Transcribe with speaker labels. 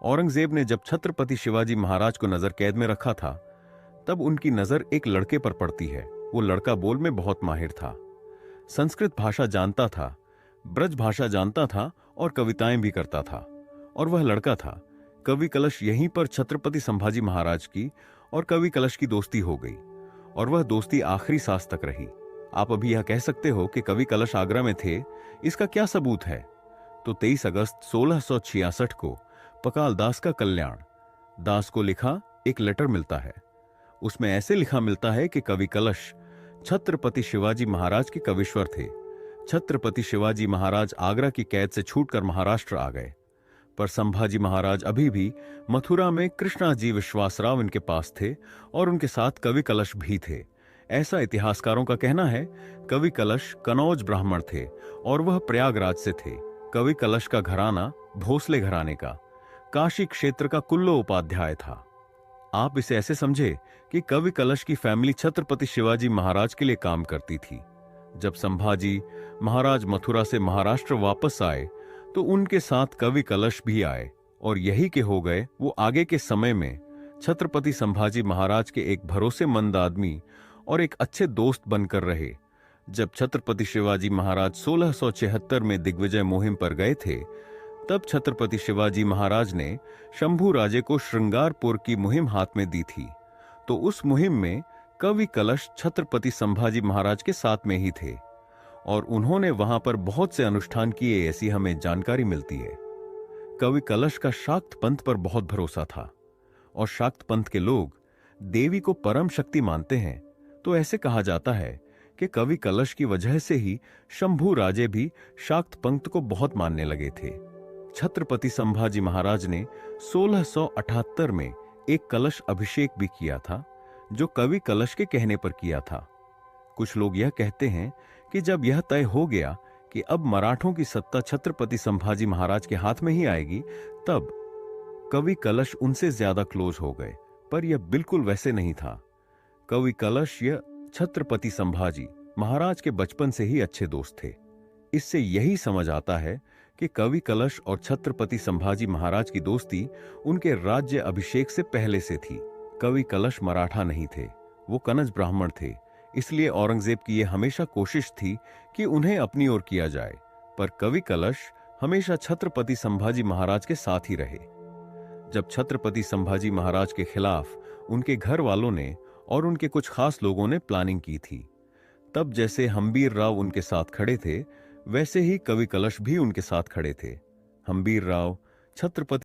Speaker 1: औरंगजेब ने जब छत्रपति शिवाजी महाराज को नजर कैद में रखा था, तब उनकी नजर एक लड़के पर पड़ती है। वो लड़का बोल में बहुत माहिर था, संस्कृत भाषा जानता था, ब्रज भाषा जानता था और कविताएं भी करता था। और वह लड़का था कवि कलश। यहीं पर छत्रपति संभाजी महाराज की और कवि कलश की दोस्ती हो गई, और वह दोस्ती आखिरी सांस तक रही। आप अभी यह कह सकते हो कि कवि कलश आगरा में थे, इसका क्या सबूत है? तो 23 अगस्त 1666 को पकाल दास का कल्याण दास को लिखा एक लेटर मिलता है। उसमें ऐसे लिखा मिलता है कि कवि कलश छत्रपति शिवाजी महाराज के कविश्वर थे। छत्रपति शिवाजी महाराज आगरा की कैद से छूटकर महाराष्ट्र आ गए, पर संभाजी महाराज अभी भी मथुरा में कृष्णाजी विश्वासराव इनके पास थे और उनके साथ कवि कलश भी थे। ऐसा इतिहासकारों का कहना है। कवि कलश कनौज ब्राह्मण थे और वह प्रयागराज से थे। कवि कलश का घराना भोसले घराने का काशी क्षेत्र का कुल्लो उपाध्याय था। आप इसे ऐसे समझे कि कवि कलश की फैमिली छत्रपति शिवाजी महाराज के लिए काम करती थी। जब संभाजी महाराज मथुरा से महाराष्ट्र वापस आए तो उनके साथ कवि कलश भी आए, और यही के हो गए वो आगे के समय में छत्रपति संभाजी महाराज के एक भरोसेमंद आदमी और एक अच्छे दोस्त बनकर रहे। जब छत्रपति शिवाजी महाराज 1676 में दिग्विजय मुहिम पर गए थे, तब छत्रपति शिवाजी महाराज ने शंभू राजे को श्रृंगारपुर की मुहिम हाथ में दी थी। तो उस मुहिम में कवि कलश छत्रपति संभाजी महाराज के साथ में ही थे, और उन्होंने वहां पर बहुत से अनुष्ठान किए, ऐसी हमें जानकारी मिलती है। कवि कलश का शाक्त पंथ पर बहुत भरोसा था, और शाक्त पंथ के लोग देवी को परम शक्ति मानते हैं। तो ऐसे कहा जाता है कि कवि कलश की वजह से ही शंभू राजे भी शाक्त पंथ को बहुत मानने लगे थे। छत्रपति संभाजी महाराज ने 1678 में एक कलश अभिषेक भी किया था, जो कवि कलश के कहने पर किया था। कुछ लोग यह कहते हैं कि जब यह तय हो गया कि अब मराठों की सत्ता छत्रपति संभाजी महाराज के हाथ में ही आएगी, तब कवि कलश उनसे ज्यादा क्लोज हो गए, पर यह बिल्कुल वैसे नहीं था। कवि कलश यह छत्रपति संभाजी महाराज के बचपन से ही अच्छे दोस्त थे। इससे यही समझ आता है कि कवि कलश और छत्रपति संभाजी महाराज की दोस्ती उनके राज्य अभिषेक से पहले से थी। कवि कलश मराठा नहीं थे, वो कनज ब्राह्मण थे। इसलिए औरंगजेब की यह हमेशा कोशिश थी कि उन्हें अपनी ओर किया जाए, पर कवि कलश हमेशा छत्रपति संभाजी महाराज के साथ ही रहे। जब छत्रपति संभाजी महाराज के खिलाफ उनके घर वालों ने और उनके कुछ खास लोगों ने प्लानिंग की थी, तब जैसे हम्बीर राव उनके साथ खड़े थे, वैसे ही कवि कलश भी उनके साथ खड़े थे। हम्बीर राव छत्रपति